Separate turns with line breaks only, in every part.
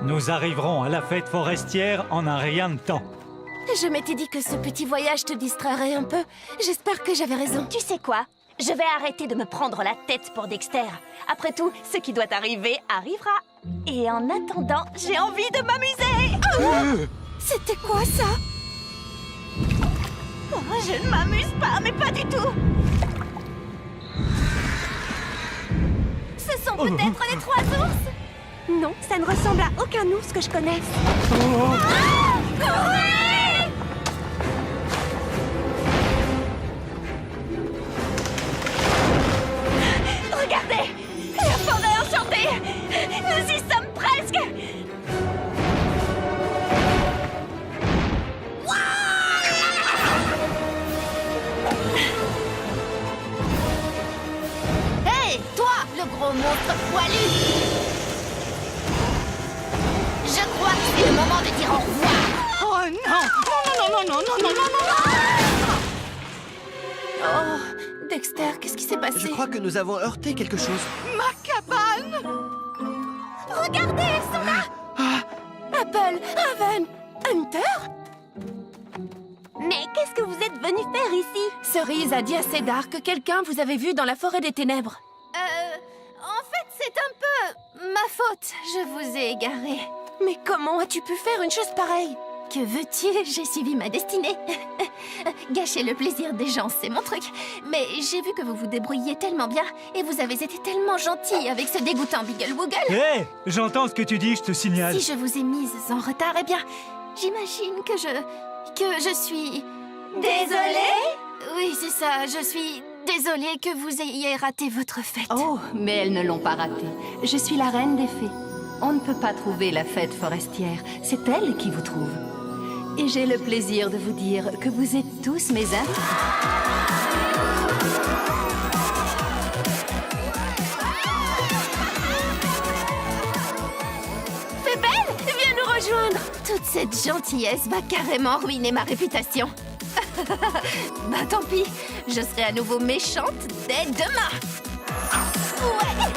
Nous arriverons à la fête forestière en un rien de temps.
Je m'étais dit que ce petit voyage te distrairait un peu. J'espère que j'avais raison.
Tu sais quoi? Je vais arrêter de me prendre la tête pour Dexter. Après tout, ce qui doit arriver, arrivera. Et en attendant, j'ai envie de m'amuser.
C'était quoi ça?
Oh, je ne m'amuse pas, mais pas du tout.
Ce sont peut-être les 3 ours?
Non, ça ne ressemble à aucun ours que je connaisse. Regardez! La forêt enchantée! Nous y sommes presque!
Hé, toi, le gros monstre poilu! Je crois que c'est le moment de dire au revoir.
Oh non! Non, non, non, non, non, non, non,
Oh, Dexter, qu'est-ce qui s'est passé?
Je crois que nous avons heurté quelque chose.
Ma cabane!
Regardez, elles sont là! Apple, Raven, Hunter?
Mais qu'est-ce que vous êtes venu faire ici?
Cerise a dit à Cédar que quelqu'un vous avait vu dans la forêt des ténèbres. En fait, c'est un peu ma faute. Je vous ai égaré. Mais comment as-tu pu faire une chose pareille? Que veux-tu? J'ai suivi ma destinée. Gâcher le plaisir des gens, c'est mon truc. Mais j'ai vu que vous vous débrouilliez tellement bien et vous avez été tellement gentil avec ce dégoûtant Biggle Woogle.
Hé, j'entends ce que tu dis, je te signale.
Si je vous ai mise en retard, eh bien, j'imagine que je suis...
Désolée?
Oui, c'est ça, je suis désolée que vous ayez raté votre fête.
Oh, mais elles ne l'ont pas raté. Je suis la reine des fées. On ne peut pas trouver la fête forestière. C'est elle qui vous trouve. Et j'ai le plaisir de vous dire que vous êtes tous mes invités.
Belle, viens nous rejoindre. Toute cette gentillesse va carrément ruiner ma réputation. Bah tant pis, je serai à nouveau méchante dès demain. Ouais.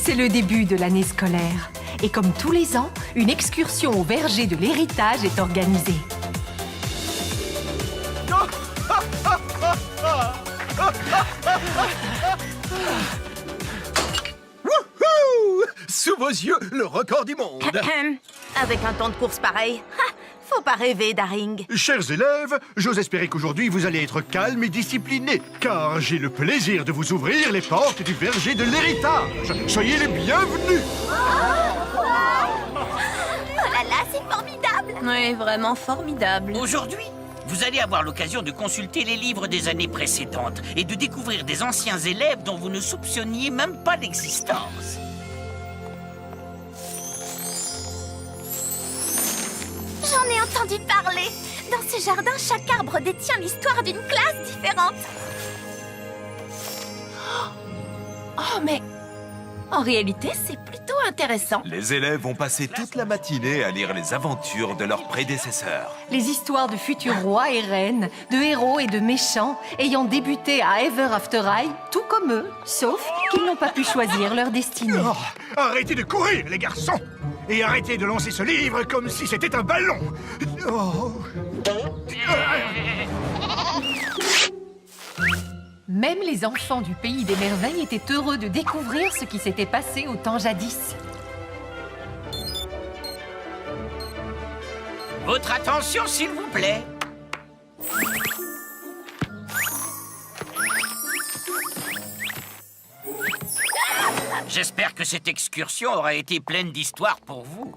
C'est le début de l'année scolaire. Et comme tous les ans, une excursion au verger de l'héritage est organisée.
Wouhou! Sous vos yeux, le record du monde.
Avec un temps de course pareil, faut pas rêver, Daring.
Chers élèves, j'ose espérer qu'aujourd'hui vous allez être calmes et disciplinés, car j'ai le plaisir de vous ouvrir les portes du verger de l'héritage. Soyez les bienvenus.
Oh là là, c'est formidable!
Oui, vraiment formidable.
Aujourd'hui, vous allez avoir l'occasion de consulter les livres des années précédentes et de découvrir des anciens élèves dont vous ne soupçonniez même pas l'existence.
J'en ai entendu parler. Dans ce jardin, chaque arbre détient l'histoire d'une classe différente.
Oh, mais en réalité, c'est plutôt intéressant.
Les élèves vont passer toute la matinée à lire les aventures de leurs prédécesseurs.
Les histoires de futurs rois et reines, de héros et de méchants, ayant débuté à Ever After High, tout comme eux, sauf qu'ils n'ont pas pu choisir leur destinée.
Oh, arrêtez de courir, les garçons. Et arrêtez de lancer ce livre comme si c'était un ballon. Oh.
Même les enfants du pays des merveilles étaient heureux de découvrir ce qui s'était passé au temps jadis.
Votre attention, s'il vous plaît. J'espère que cette excursion aura été pleine d'histoires pour vous.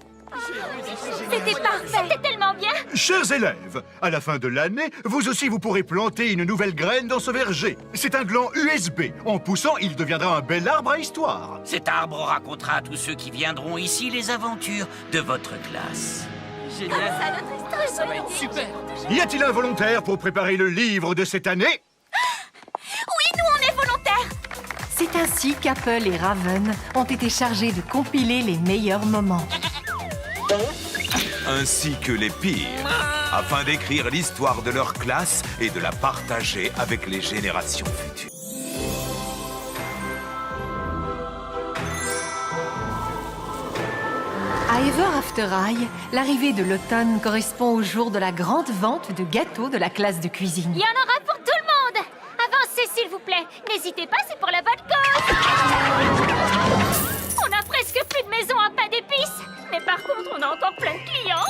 C'était parfait. C'était tellement bien.
Chers élèves, à la fin de l'année, vous aussi vous pourrez planter une nouvelle graine dans ce verger. C'est un gland USB. En poussant, il deviendra un bel arbre à histoire.
Cet arbre racontera à tous ceux qui viendront ici les aventures de votre classe.
Ça, notre histoire, ça va être super.
Y a-t-il un volontaire pour préparer le livre de cette année?
Oui, nous, on est volontaires.
C'est ainsi qu'Apple et Raven ont été chargés de compiler les meilleurs moments.
Ainsi que les pires. afin d'écrire l'histoire de leur classe et de la partager avec les générations futures.
À Ever After High, l'arrivée de l'automne correspond au jour de la grande vente de gâteaux de la classe de cuisine.
Il y en aura pour tout le monde. Avancez, s'il vous plaît. N'hésitez pas, c'est pour la bonne cause. On a presque plus de maison à pain d'épices. Mais par contre, on a encore plein de clients.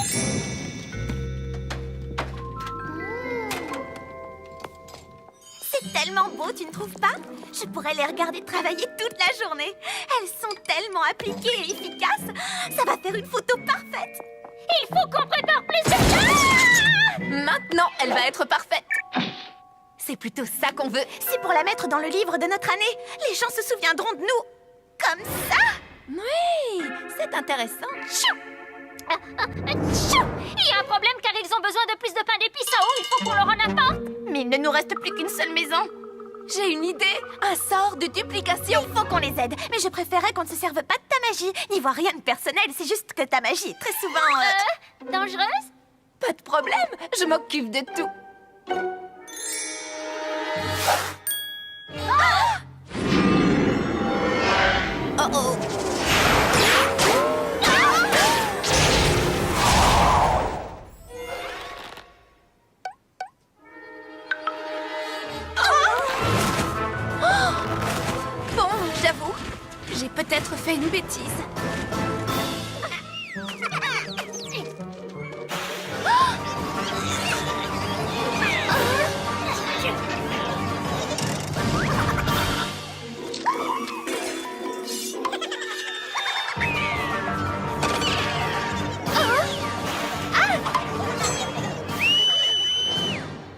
C'est tellement beau, tu ne trouves pas? Je pourrais les regarder travailler toute la journée. Elles sont tellement appliquées et efficaces. Ça va faire une photo parfaite.
Il faut qu'on prépare plus de...
Maintenant, elle va être parfaite. C'est plutôt ça qu'on veut. C'est pour la mettre dans le livre de notre année. Les gens se souviendront de nous. Comme ça. Oui, c'est intéressant.
Tchou! Il y a un problème car ils ont besoin de plus de pain d'épices en haut. Il faut qu'on leur en apporte.
Mais il ne nous reste plus qu'une seule maison. J'ai une idée. Un sort de duplication. Il faut qu'on les aide. Mais je préférais qu'on ne se serve pas de ta magie. N'y vois rien de personnel. C'est juste que ta magie est très souvent...
Dangereuse?
Pas de problème. Je m'occupe de tout. Oh oh. Bon, j'avoue, j'ai peut-être fait une bêtise.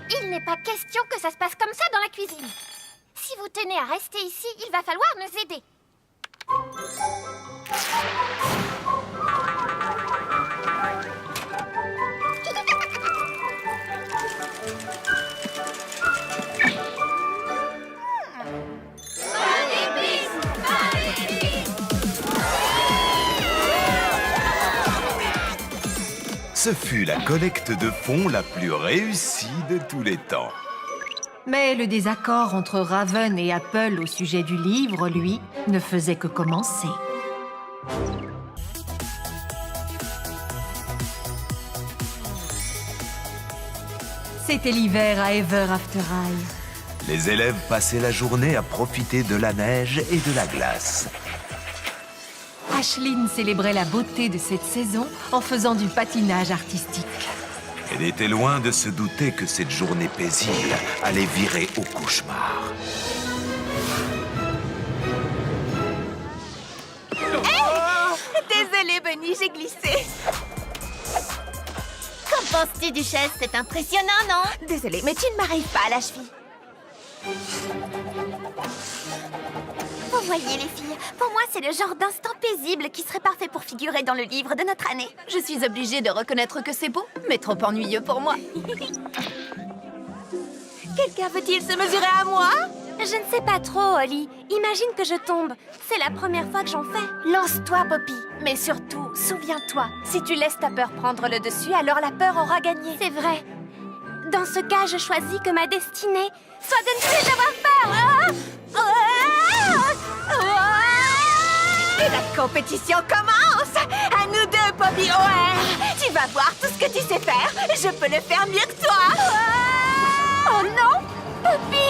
Il n'est pas question que ça se passe comme ça dans la cuisine. Si vous tenez à rester ici, il va falloir nous aider.
Ce fut la collecte de fonds la plus réussie de tous les temps.
Mais le désaccord entre Raven et Apple au sujet du livre, lui, ne faisait que commencer. C'était l'hiver à Ever After High.
Les élèves passaient la journée à profiter de la neige et de la glace.
Ashlyn célébrait la beauté de cette saison en faisant du patinage artistique.
Elle était loin de se douter que cette journée paisible allait virer au cauchemar.
Désolée, Bunny, j'ai glissé.
Qu'en penses-tu, Duchesse? C'est impressionnant, non?
Désolée, mais tu ne m'arrives pas à la cheville. Vous voyez, les filles, pour moi, c'est le genre d'instant paisible qui serait parfait pour figurer dans le livre de notre année.
Je suis obligée de reconnaître que c'est beau, mais trop ennuyeux pour moi.
Quelqu'un veut-il se mesurer à moi? Je ne sais pas trop, Holly. Imagine que je tombe. C'est la première fois que j'en fais. Lance-toi, Poppy. Mais surtout, souviens-toi, si tu laisses ta peur prendre le dessus, alors la peur aura gagné. C'est vrai. Dans ce cas, je choisis que ma destinée soit de ne plus avoir peur. Et la compétition commence. À nous deux, Poppy O'Hare. Tu vas voir tout ce que tu sais faire. Je peux le faire mieux que toi. Oh non, Poppy.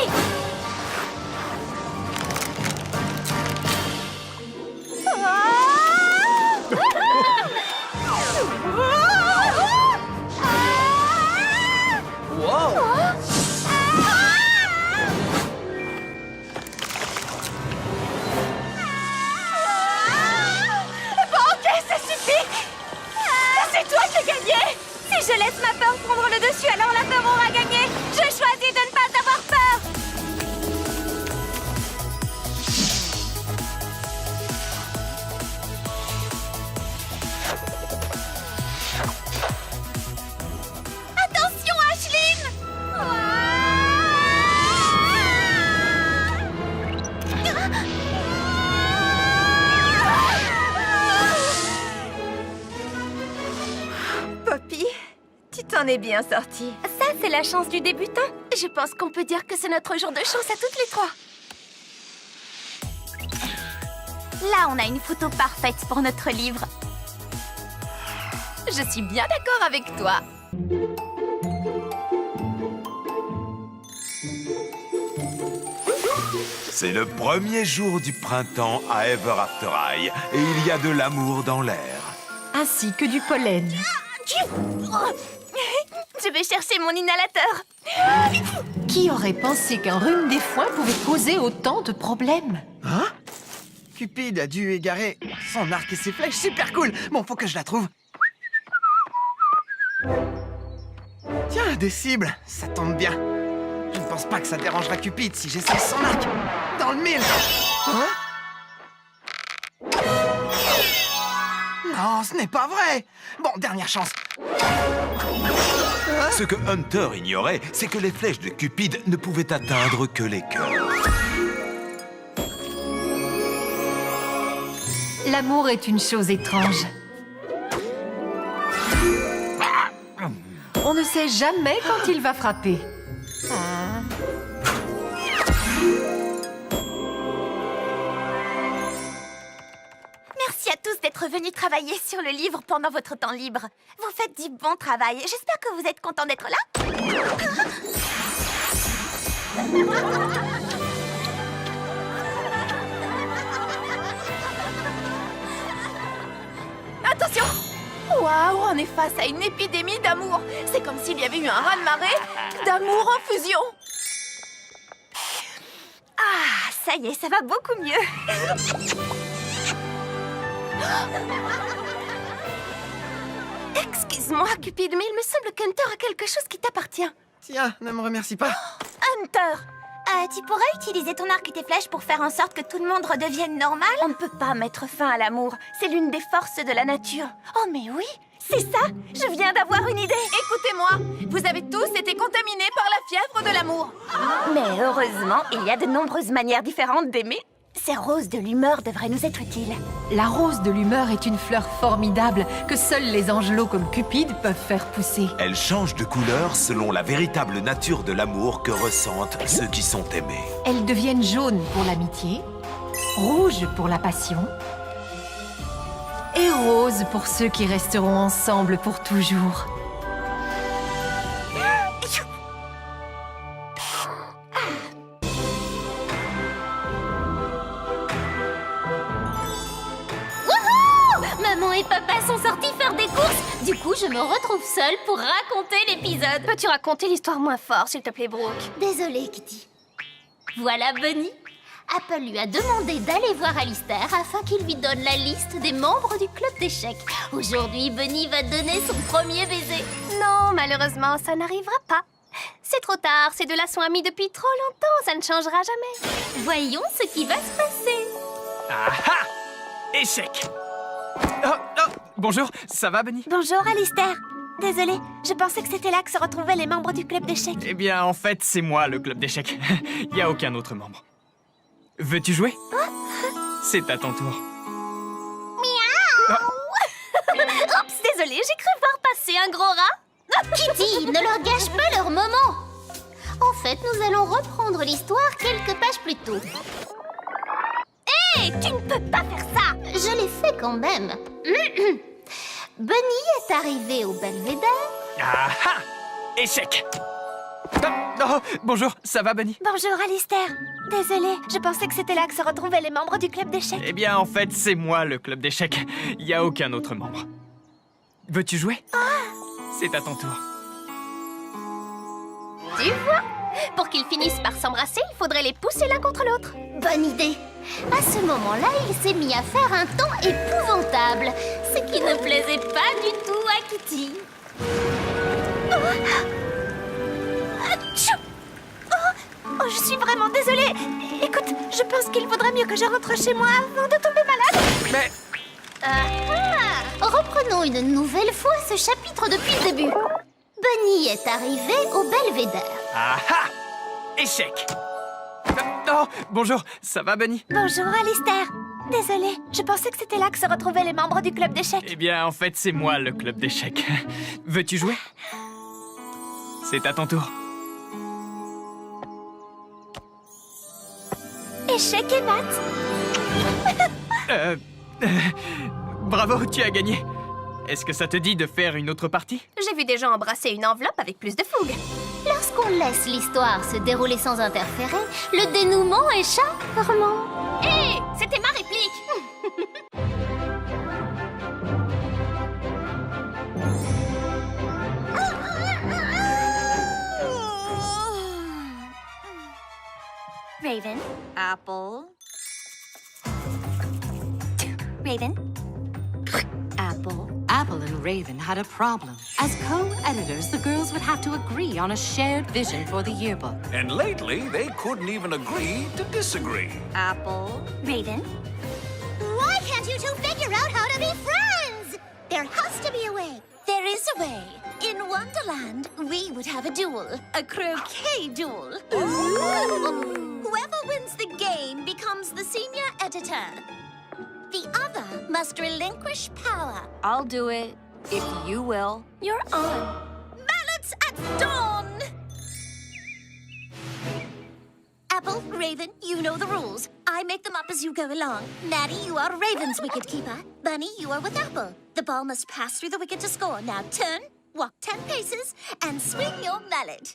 Si je laisse ma peur prendre le dessus, alors la peur aura gagné. Je choisis de ne pas avoir peur. Attention, Ashlyn! Poppy, tu t'en est bien sortis.
Ça, c'est la chance du débutant.
Je pense qu'on peut dire que c'est notre jour de chance à toutes les trois.
Là, on a une photo parfaite pour notre livre.
Je suis bien d'accord avec toi.
C'est le premier jour du printemps à Ever After High et il y a de l'amour dans l'air.
Ainsi que du pollen.
Je vais chercher mon inhalateur.
Qui aurait pensé qu'un rhume des foins pouvait causer autant de problèmes?
Hein? Cupid a dû égarer son arc et ses flèches. Super cool. Bon, faut que je la trouve. Tiens, des cibles. Ça tombe bien. Je ne pense pas que ça dérangera Cupid si j'essaie son arc. Dans le mille. Hein? Non, ce n'est pas vrai. Bon, dernière chance.
Ce que Hunter ignorait, c'est que les flèches de Cupid ne pouvaient atteindre que les cœurs.
L'amour est une chose étrange. On ne sait jamais quand il va frapper.
Merci à tous d'être venus travailler sur le livre pendant votre temps libre. Vous faites du bon travail. J'espère que vous êtes contents d'être là.
Attention! Waouh, on est face à une épidémie d'amour. C'est comme s'il y avait eu un raz-de-marée d'amour en fusion.
Ah, ça y est, ça va beaucoup mieux.
Excuse-moi, Cupid, mais il me semble qu'Hunter a quelque chose qui t'appartient.
Tiens, ne me remercie pas.
Hunter, tu pourrais utiliser ton arc et tes flèches pour faire en sorte que tout le monde redevienne normal? On ne peut pas mettre fin à l'amour. C'est l'une des forces de la nature. Oh, mais oui, c'est ça. Je viens d'avoir une idée.
Écoutez-moi, vous avez tous été contaminés par la fièvre de l'amour.
Mais heureusement, il y a de nombreuses manières différentes d'aimer. Ces roses de l'humeur devraient nous être utiles.
La rose de l'humeur est une fleur formidable que seuls les angelots comme Cupid peuvent faire pousser.
Elle change de couleur selon la véritable nature de l'amour que ressentent ceux qui sont aimés.
Elles deviennent jaunes pour l'amitié, rouges pour la passion et roses pour ceux qui resteront ensemble pour toujours.
Maman et papa sont sortis faire des courses. Du coup, je me retrouve seule pour raconter l'épisode.
Peux-tu raconter l'histoire moins fort, s'il te plaît, Brooke?
Désolée, Kitty. Voilà Bunny. Apple lui a demandé d'aller voir Alistair afin qu'il lui donne la liste des membres du club d'échecs. Aujourd'hui, Bunny va donner son premier baiser.
Non, malheureusement, ça n'arrivera pas. C'est trop tard, ces deux-là sont amis depuis trop longtemps, ça ne changera jamais.
Voyons ce qui va se passer.
Ah ah! Échec! Oh, bonjour, ça va, Bunny?
Bonjour, Alistair. Désolée, je pensais que c'était là que se retrouvaient les membres du club d'échecs.
Eh bien, en fait, c'est moi, le club d'échecs. Il n'y a aucun autre membre. Veux-tu jouer? C'est à ton tour.
Oups, désolée, j'ai cru voir passer un gros rat.
Kitty, ne leur gâche pas leur moment. En fait, nous allons reprendre l'histoire quelques pages plus tôt.
Hé, tu ne peux pas faire ça.
Je l'ai fait quand même. Bunny est arrivé au belvédère.
Ah ah! Échec! Oh, bonjour, ça va, Bunny?
Bonjour, Alistair. Désolée, je pensais que c'était là que se retrouvaient les membres du club d'échecs.
Eh bien, en fait, c'est moi, le club d'échecs. Il n'y a aucun autre membre. Veux-tu jouer? C'est à ton tour.
Tu vois? Pour qu'ils finissent par s'embrasser, il faudrait les pousser l'un contre l'autre.
Bonne idée. À ce moment-là, il s'est mis à faire un temps épouvantable,
Ce qui ne plaisait pas du tout à Kitty. Oh, je suis vraiment désolée. Écoute, je pense qu'il vaudrait mieux que je rentre chez moi avant de tomber malade.
Mais...
Reprenons une nouvelle fois ce chapitre depuis le début. Bunny est arrivé au belvédère.
Ah ah! Échec! Oh, bonjour, ça va, Bunny?
Bonjour, Alistair. Désolée, je pensais que c'était là que se retrouvaient les membres du club d'échecs.
Eh bien, en fait, c'est moi, le club d'échecs. Veux-tu jouer? c'est à ton tour.
Échec et mat.
Bravo, tu as gagné. Est-ce que ça te dit de faire une autre partie?
J'ai vu des gens embrasser une enveloppe avec plus de fougue.
Lorsqu'on laisse l'histoire se dérouler sans interférer, le dénouement est charmant.
Hé, c'était ma réplique. Raven. Apple. Raven. Apple.
Apple and Raven had a problem. As co-editors, the girls would have to agree on a shared vision for the yearbook.
And lately, they couldn't even agree to disagree.
Apple. Raven.
Why can't you two figure out how to be friends? There has to be a way.
There is a way. In Wonderland, we would have a duel. A croquet duel. Whoever wins the game becomes the senior editor. The other must relinquish power.
I'll do it, if you will.
You're on. Balance at dawn! Apple, Raven, you know the rules. I make them up as you go along. Maddie, you are Raven's wicket keeper. Bunny, you are with Apple. The ball must pass through the wicket to score. Now turn, walk 10 paces, and swing your mallet.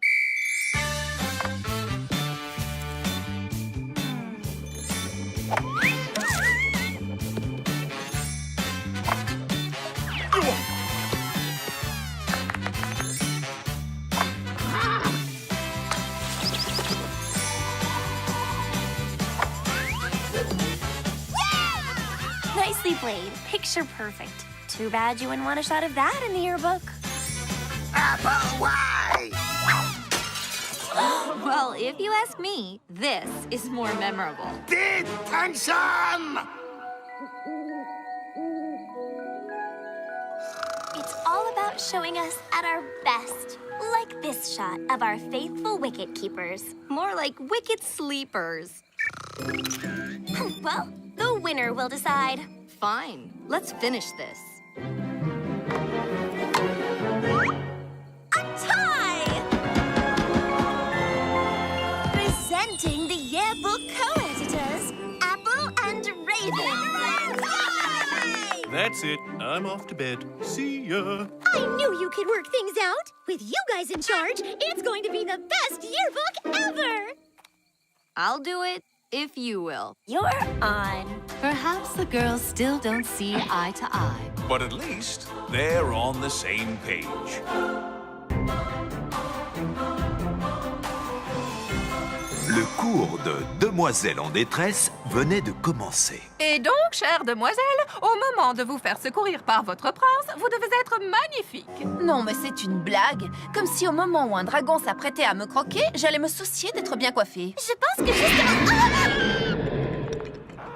Nicely played. Picture perfect. Too bad you wouldn't want a shot of that in the yearbook.
Apple, why?
Well, if you ask me, this is more memorable.
Detention!
It's all about showing us at our best. Like this shot of our faithful wicket keepers.
More like wicked sleepers.
Well, the winner will decide.
Fine, let's finish this.
A tie! Presenting the yearbook co-editors, Apple and Raven.
That's it. I'm off to bed. See ya.
I knew you could work things out. With you guys in charge, it's going to be the best yearbook ever.
I'll do it, if you will.
You're on.
Perhaps the girls still don't see eye to eye.
But at least they're on the same page. Le cours de Demoiselles en détresse venait de commencer.
Et donc, chère demoiselle, au moment de vous faire secourir par votre prince, vous devez être magnifique.
Non, mais c'est une blague. Comme si au moment où un dragon s'apprêtait à me croquer, j'allais me soucier d'être bien coiffée.
Je pense que justement...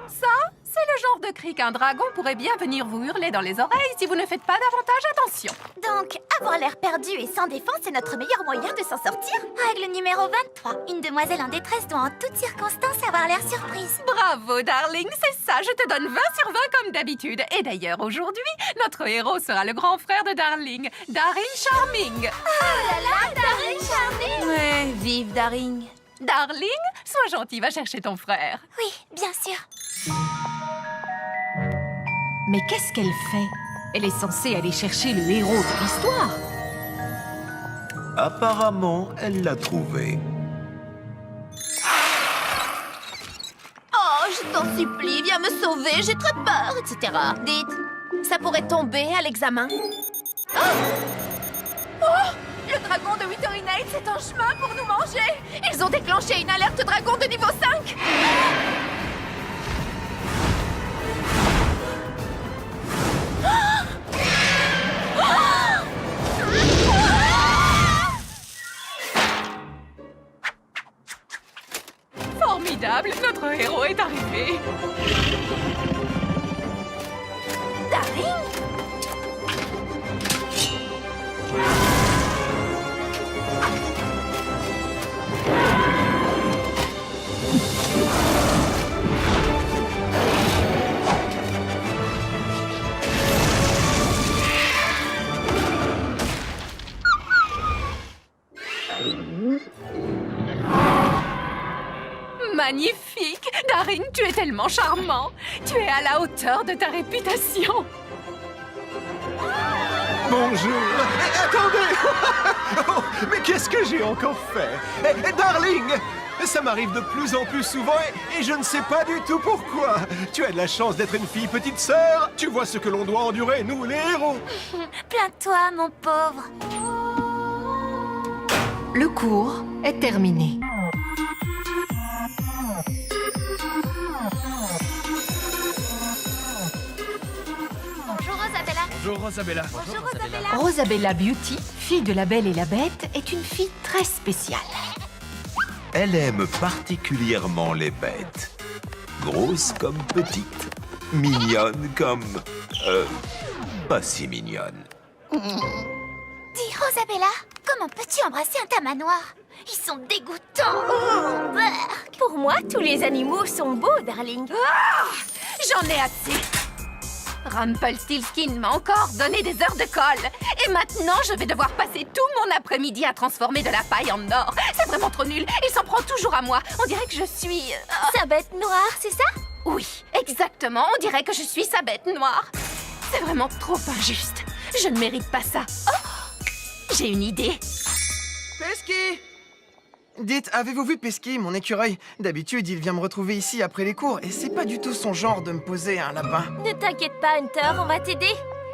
Ça, c'est le genre de cri qu'un dragon pourrait bien venir vous hurler dans les oreilles si vous ne faites pas davantage attention.
Donc, avoir l'air perdu et sans défense est notre meilleur moyen de s'en sortir. Règle numéro 23. Une demoiselle en détresse doit en toutes circonstances avoir l'air surprise.
Bravo, darling, c'est ça, je te donne 20 sur 20 comme d'habitude. Et d'ailleurs, aujourd'hui, notre héros sera le grand frère de Darling, Daring Charming.
Oh là là, Daring Charming!
Ouais, vive Daring.
Darling, sois gentil, va chercher ton frère.
Oui, bien sûr.
Mais qu'est-ce qu'elle fait? Elle est censée aller chercher le héros de l'histoire.
Apparemment, elle l'a trouvé.
Oh, je t'en supplie, viens me sauver, j'ai très peur, etc. Dites, ça pourrait tomber à l'examen. Oh, le dragon de Withering Heights est en chemin pour nous manger. Ils ont déclenché une alerte dragon de niveau 5.
Formidable, notre héros est arrivé.
Daring?
Magnifique! Daring, tu es tellement charmant! Tu es à la hauteur de ta réputation!
Bonjour. Attendez. Oh, mais qu'est-ce que j'ai encore fait? Darling, ça m'arrive de plus en plus souvent et je ne sais pas du tout pourquoi. Tu as de la chance d'être une fille petite sœur. Tu vois ce que l'on doit endurer, nous les héros.
Plains-toi, mon pauvre.
Le cours est terminé.
Bonjour, Rosabella.
Bonjour Rosabella.
Bonjour, Rosabella.
Rosabella Beauty, fille de la Belle et la Bête, est une fille très spéciale.
Elle aime particulièrement les bêtes. Grosse comme petite. Mignonne comme... pas si mignonne.
Dis, Rosabella, comment peux-tu embrasser un tamanoir? Ils sont dégoûtants. Brrr. Pour moi, tous les animaux sont beaux, darling.
J'en ai assez! Rumpelstiltskin m'a encore donné des heures de colle. Et maintenant, je vais devoir passer tout mon après-midi à transformer de la paille en or. C'est vraiment trop nul. Il s'en prend toujours à moi. On dirait que je suis...
Sa bête noire, c'est ça?
Oui, exactement. On dirait que je suis sa bête noire. C'est vraiment trop injuste. Je ne mérite pas ça. Oh, j'ai une idée.
Pesky! Dites, avez-vous vu Pesky, mon écureuil? D'habitude, il vient me retrouver ici après les cours, et c'est pas du tout son genre de me poser un lapin.
Ne t'inquiète pas, Hunter, on va t'aider.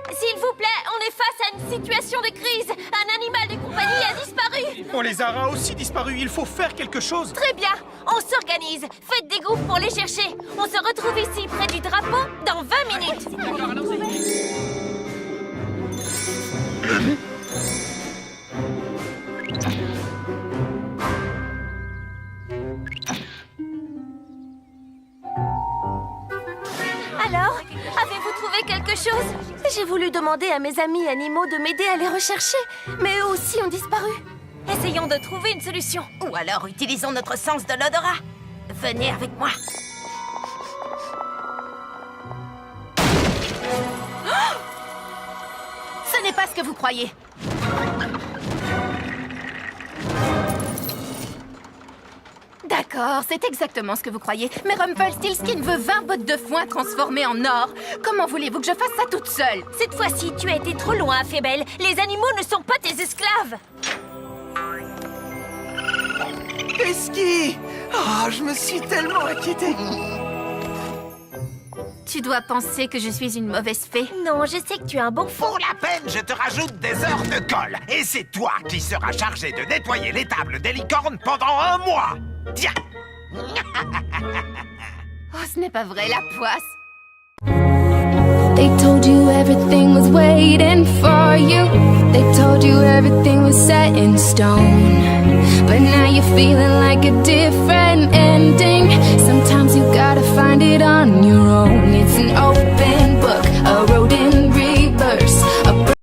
S'il vous plaît, on est face à une situation de crise. Un animal de compagnie a disparu.
On les aura aussi disparus. Il faut faire quelque chose.
Très bien, on s'organise. Faites des groupes pour les chercher. On se retrouve ici, près du drapeau, dans 20 minutes. Alors, avez-vous trouvé quelque chose? J'ai voulu demander à mes amis animaux de m'aider à les rechercher, mais eux aussi ont disparu. Essayons de trouver une solution. Ou alors utilisons notre sens de l'odorat. Venez avec moi.
Ce n'est pas ce que vous croyez. D'accord, c'est exactement ce que vous croyez. Mais Rumpelstiltskin veut 20 bottes de foin transformées en or. Comment voulez-vous que je fasse ça toute seule?
Cette fois-ci, tu as été trop loin, Fébelle. Les animaux ne sont pas tes esclaves.
Pesky! Oh, je me suis tellement inquiété.
Tu dois penser que je suis une mauvaise fée.
Non, je sais que tu es un bon fou.
Pour la peine, je te rajoute des heures de colle. Et c'est toi qui seras chargé de nettoyer l'étable des licornes pendant 1 mois. Tiens.
Oh, ce n'est pas vrai, la poisse.
They told you everything was waiting for you. They told you everything was set in stone. But now you're feeling like a different ending.